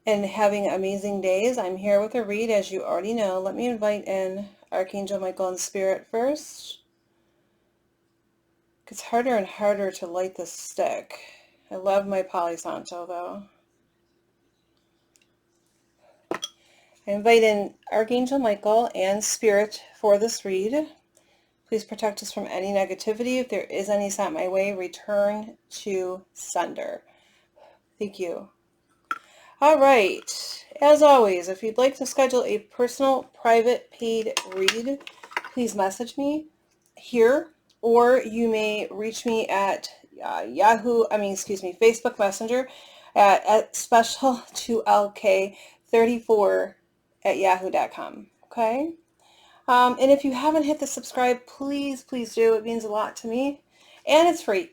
and having amazing days. I'm here with a read, as you already know. Let me invite in Archangel Michael and Spirit first. It's harder and harder to light this stick. I love my Palo Santo, though. I invite in Archangel Michael and Spirit for this read. Please protect us from any negativity. If there is any sent my way, return to sender. Thank you. All right. As always, if you'd like to schedule a personal, private, paid read, please message me here, or you may reach me at Facebook Messenger at special2lk34@yahoo.com. Okay? And if you haven't hit the subscribe, please do. It means a lot to me, and it's free.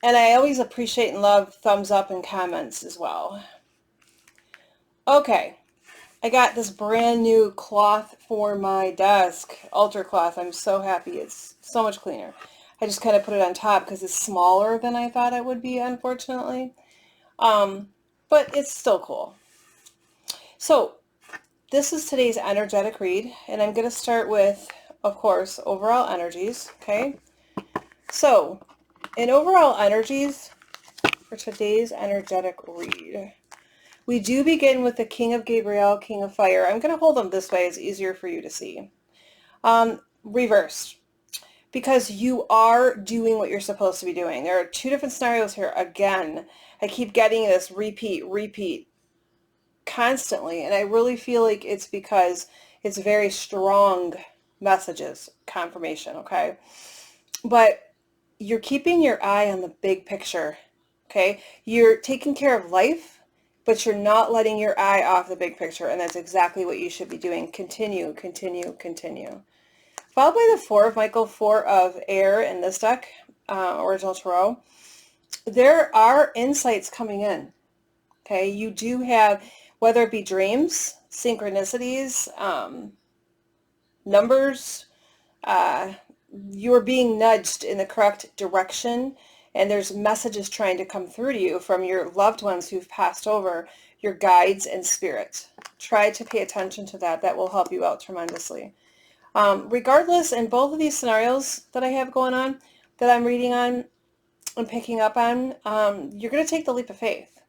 And I always appreciate and love thumbs up and comments as well. Okay, I got this brand new cloth for my desk, Ultra Cloth. I'm so happy. It's so much cleaner. I just kind of put it on top because it's smaller than I thought it would be, unfortunately. But it's still cool. So this is today's energetic read, and I'm going to start with, of course, overall energies, okay? So, in overall energies for today's energetic read, we do begin with the King of Gabriel, King of Fire. I'm going to hold them this way. It's easier for you to see. Reversed. Because you are doing what you're supposed to be doing. There are two different scenarios here. Again, I keep getting this repeat constantly. And I really feel like it's because it's very strong messages, confirmation, okay? But you're keeping your eye on the big picture, okay? You're taking care of life, but you're not letting your eye off the big picture, and that's exactly what you should be doing. Continue, continue, continue. Followed by the Four of Michael, Four of Air in this deck, Original Tarot. There are insights coming in, okay? You do have, whether it be dreams, synchronicities, numbers, you're being nudged in the correct direction, and there's messages trying to come through to you from your loved ones who've passed over, your guides and spirits. Try to pay attention to that. That will help you out tremendously. Regardless, in both of these scenarios that I have going on, that I'm reading on and picking up on, you're going to take the leap of faith,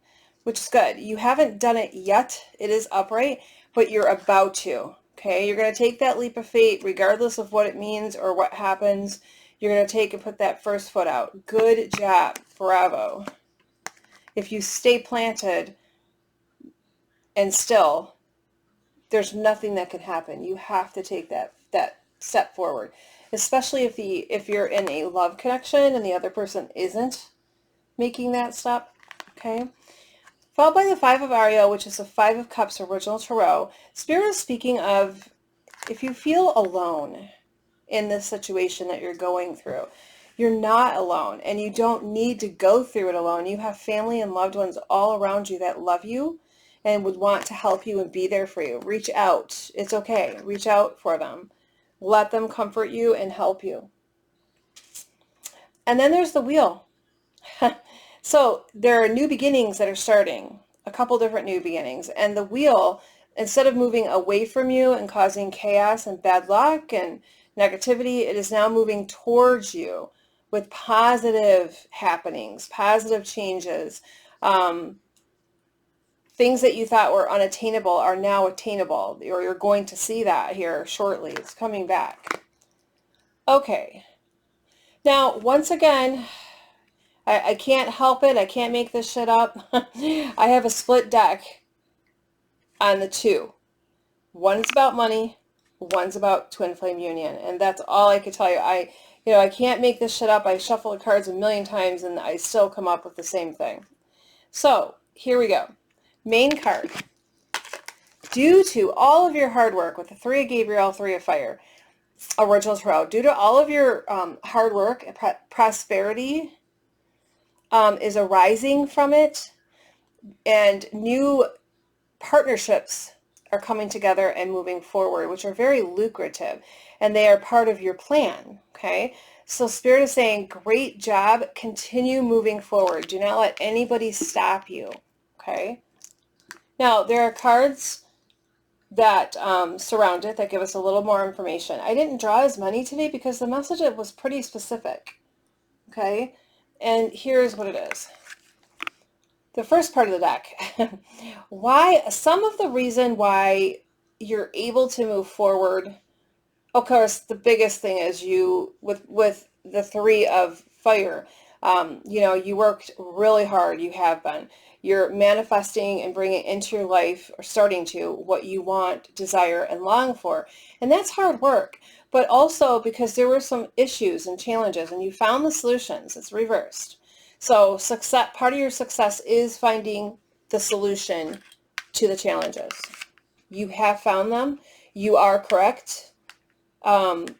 which is good. You haven't done it yet. It is upright, but you're about to. Okay, you're going to take that leap of faith regardless of what it means or what happens. You're going to take and put that first foot out. Good job. Bravo. If you stay planted and still, there's nothing that can happen. You have to take that step forward, especially if you're in a love connection and the other person isn't making that step. Okay. Followed by the Five of Ariel, which is the Five of Cups, Original Tarot. Spirit is speaking of if you feel alone in this situation that you're going through, you're not alone, and you don't need to go through it alone. You have family and loved ones all around you that love you and would want to help you and be there for you. Reach out. It's okay. Reach out for them. Let them comfort you and help you. And then there's the Wheel. So there are new beginnings that are starting, a couple different new beginnings. And the Wheel, instead of moving away from you and causing chaos and bad luck and negativity, it is now moving towards you with positive happenings, positive changes. Things that you thought were unattainable are now attainable, or you're going to see that here shortly. It's coming back. Okay. Now, once again, I can't help it. I can't make this shit up. I have a split deck on the two. One's about money, one's about twin flame union, and that's all I could tell you. I can't make this shit up. I shuffle the cards a million times and I still come up with the same thing. So, here we go. Main card. Due to all of your hard work with the Three of Gabriel, Three of Fire, Original Tarot, due to all of your hard work, prosperity is arising from it, and new partnerships are coming together and moving forward, which are very lucrative, and they are part of your plan, okay? So Spirit is saying, great job, continue moving forward. Do not let anybody stop you, Okay. Now, there are cards that surround it that give us a little more information. I didn't draw as many today because the message was pretty specific. Okay. And here's what it is. The first part of the deck. Why, some of the reason why you're able to move forward. Of course, the biggest thing is you, with the three of fire, you worked really hard. You have been. You're manifesting and bringing into your life, or starting to, what you want, desire, and long for. And that's hard work. But also because there were some issues and challenges, and you found the solutions. It's reversed. So success, part of your success is finding the solution to the challenges. You have found them. You are correct. And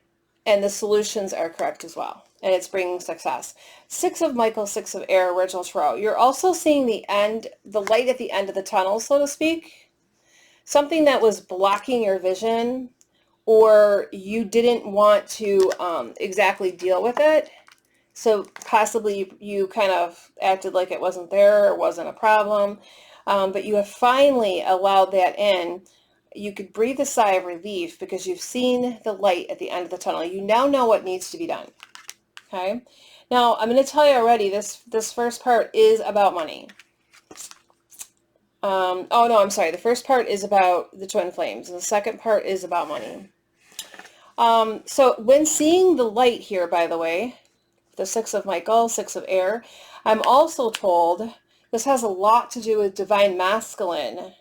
the solutions are correct as well. And it's bringing success. Six of Michael, Six of Air, original tarot. You're also seeing the light at the end of the tunnel, so to speak. Something that was blocking your vision, or you didn't want to exactly deal with it. So possibly you kind of acted like it wasn't there, or wasn't a problem. But you have finally allowed that in. You could breathe a sigh of relief because you've seen the light at the end of the tunnel. You now know what needs to be done. Okay. Now I'm going to tell you already, this first part is about money. Oh no, I'm sorry. The first part is about the twin flames, and the second part is about money. So when seeing the light here, by the way, the Six of Michael, Six of Air, I'm also told this has a lot to do with divine masculine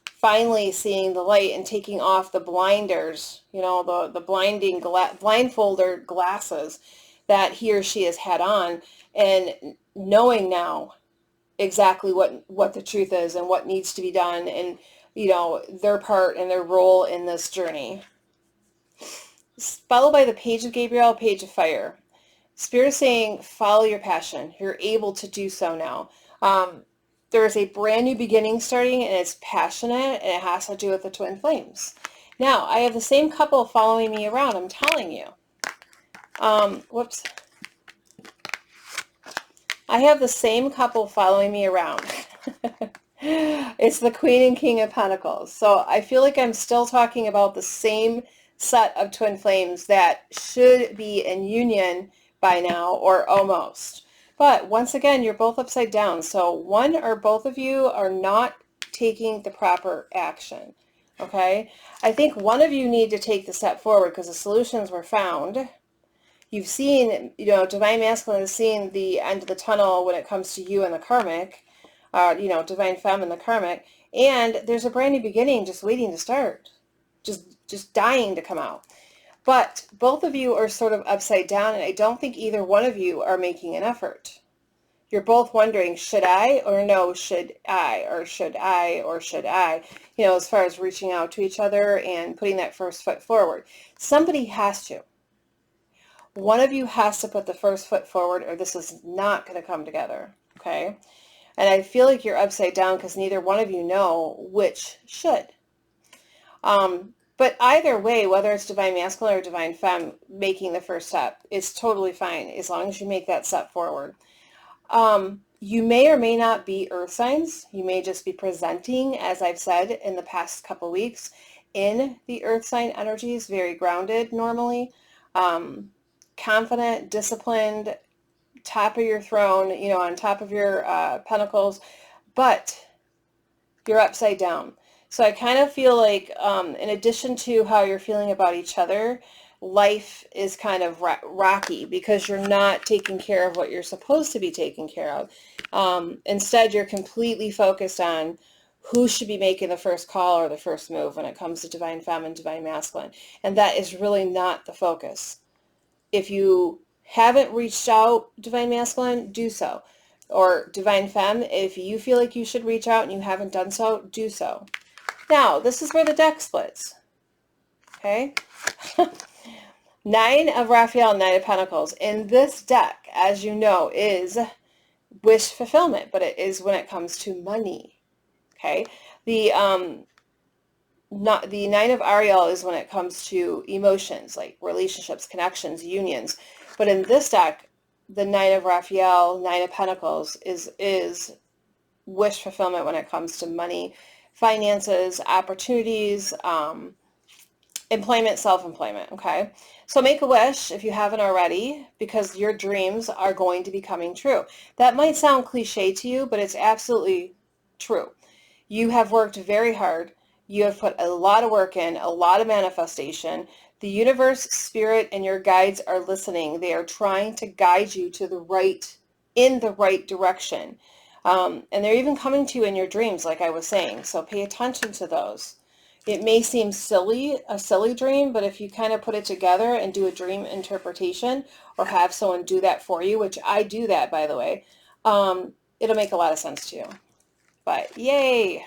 finally seeing the light and taking off the blinders, the blinding blindfolder glasses that he or she has had on, and knowing now exactly what the truth is and what needs to be done, and their part and their role in this journey. Followed by the Page of Gabriel, Page of Fire. Spirit is saying, follow your passion. You're able to do so now. There is a brand new beginning starting, and it's passionate, and it has to do with the twin flames. Now, I have the same couple following me around, I'm telling you. Whoops. I have the same couple following me around. It's the Queen and King of Pentacles. So I feel like I'm still talking about the same set of twin flames that should be in union by now, or almost. But once again, you're both upside down. So one or both of you are not taking the proper action. Okay? I think one of you need to take the step forward because the solutions were found. You've seen, Divine Masculine is seeing the end of the tunnel when it comes to you and the karmic, Divine Femme and the karmic. And there's a brand new beginning just waiting to start. Just dying to come out. But both of you are sort of upside down, and I don't think either one of you are making an effort. You're both wondering, should I, or no, should I, or should I, or should I, as far as reaching out to each other and putting that first foot forward. Somebody has to. One of you has to put the first foot forward, or this is not going to come together, okay? And I feel like you're upside down because neither one of you know which should. But either way, whether it's Divine Masculine or Divine Femme making the first step, it's totally fine as long as you make that step forward. You may or may not be earth signs. You may just be presenting, as I've said in the past couple weeks, in the earth sign energies, very grounded normally, confident, disciplined, top of your throne, on top of your pentacles, but you're upside down. So I kind of feel like in addition to how you're feeling about each other, life is kind of rocky because you're not taking care of what you're supposed to be taking care of. Instead, you're completely focused on who should be making the first call or the first move when it comes to Divine Femme and Divine Masculine. And that is really not the focus. If you haven't reached out, Divine Masculine, do so. Or Divine Femme, if you feel like you should reach out and you haven't done so, do so. Now, this is where the deck splits. Okay? Nine of Raphael, Nine of Pentacles. In this deck, as you know, is wish fulfillment, but it is when it comes to money. Okay? The Nine of Ariel is when it comes to emotions, like relationships, connections, unions. But in this deck, the Nine of Raphael, Nine of Pentacles is wish fulfillment when it comes to money, finances, opportunities, employment, self-employment, okay? So make a wish if you haven't already, because your dreams are going to be coming true. That might sound cliche to you, but it's absolutely true. You have worked very hard. You have put a lot of work in, a lot of manifestation. The universe, spirit, and your guides are listening. They are trying to guide you to in the right direction. And they're even coming to you in your dreams, like I was saying. So pay attention to those. It may seem a silly dream, but if you kind of put it together and do a dream interpretation or have someone do that for you, which I do that, by the way, it'll make a lot of sense to you. But yay,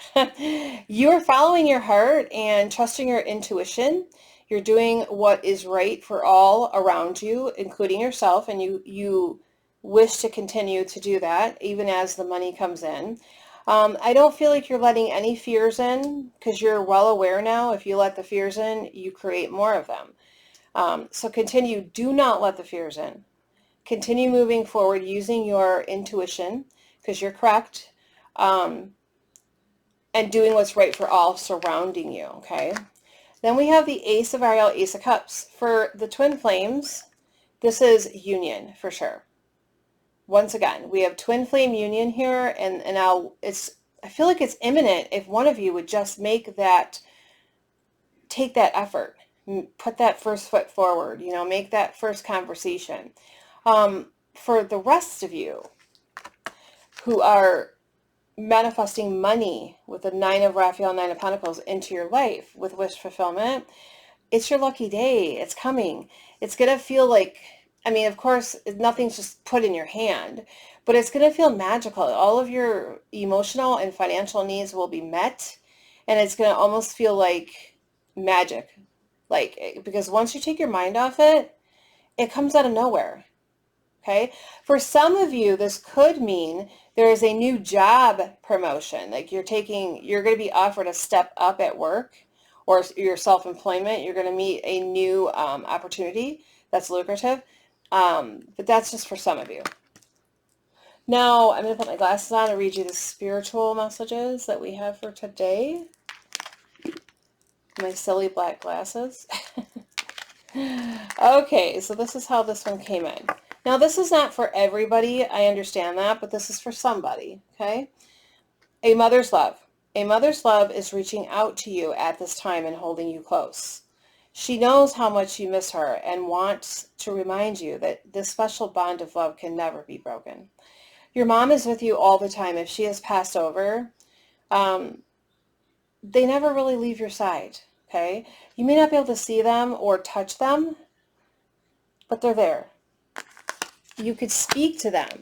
you're following your heart and trusting your intuition. You're doing what is right for all around you, including yourself, and you wish to continue to do that even as the money comes in. I don't feel like you're letting any fears in, because you're well aware now if you let the fears in, you create more of them. So continue. Do not let the fears in. Continue moving forward using your intuition, because you're correct, and doing what's right for all surrounding you, okay? Then we have the Ace of Ariel, Ace of Cups. For the twin flames, this is union for sure. Once again, we have twin flame union here, and now I feel like it's imminent if one of you would just take that effort, put that first foot forward, make that first conversation. For the rest of you who are manifesting money with the Nine of Raphael, Nine of Pentacles into your life with wish fulfillment, it's your lucky day. It's coming. It's going to feel like, of course, nothing's just put in your hand, but it's going to feel magical. All of your emotional and financial needs will be met, and it's going to almost feel like magic. Because once you take your mind off it, it comes out of nowhere. Okay. For some of you, this could mean there is a new job promotion. Like you're going to be offered a step up at work or your self-employment. You're going to meet a new opportunity that's lucrative. But that's just for some of you. Now, I'm going to put my glasses on and read you the spiritual messages that we have for today. My silly black glasses. Okay, so this is how this one came in. Now, this is not for everybody, I understand that, but this is for somebody, okay? A mother's love. A mother's love is reaching out to you at this time and holding you close. She knows how much you miss her and wants to remind you that this special bond of love can never be broken. Your mom is with you all the time. If she has passed over, they never really leave your side, okay? You may not be able to see them or touch them, but they're there. You could speak to them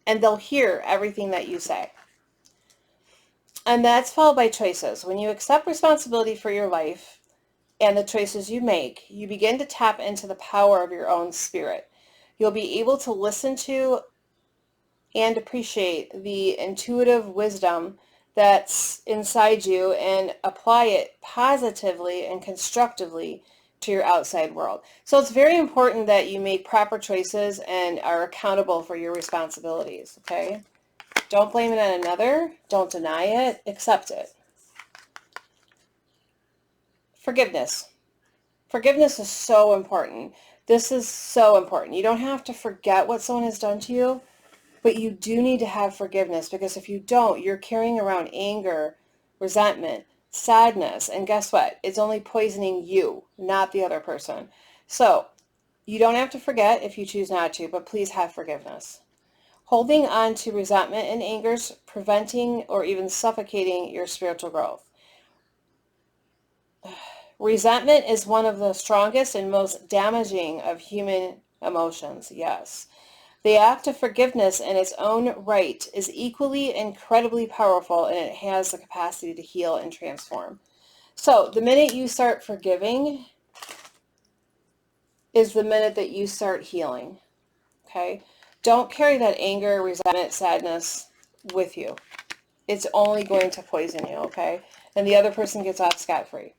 and they'll hear everything that you say. And that's followed by choices. When you accept responsibility for your life and the choices you make, you begin to tap into the power of your own spirit. You'll be able to listen to and appreciate the intuitive wisdom that's inside you and apply it positively and constructively to your outside world. So it's very important that you make proper choices and are accountable for your responsibilities, okay? Don't blame it on another. Don't deny it. Accept it. Forgiveness. Forgiveness is so important. This is so important. You don't have to forget what someone has done to you, but you do need to have forgiveness, because if you don't, you're carrying around anger, resentment, sadness, and guess what? It's only poisoning you, not the other person. So you don't have to forget if you choose not to, but please have forgiveness. Holding on to resentment and anger is preventing or even suffocating your spiritual growth. Resentment is one of the strongest and most damaging of human emotions, yes. The act of forgiveness in its own right is equally incredibly powerful, and it has the capacity to heal and transform. So the minute you start forgiving is the minute that you start healing, okay? Don't carry that anger, resentment, sadness with you. It's only going to poison you, okay? And the other person gets off scot-free.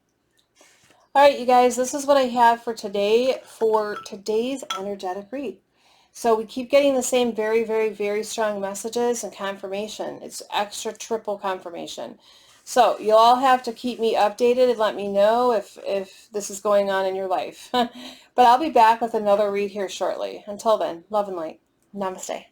All right, you guys, this is what I have for today, for today's energetic read. So we keep getting the same very, very, very strong messages and confirmation. It's extra triple confirmation. So you'll all have to keep me updated and let me know if this is going on in your life. But I'll be back with another read here shortly. Until then, love and light. Namaste.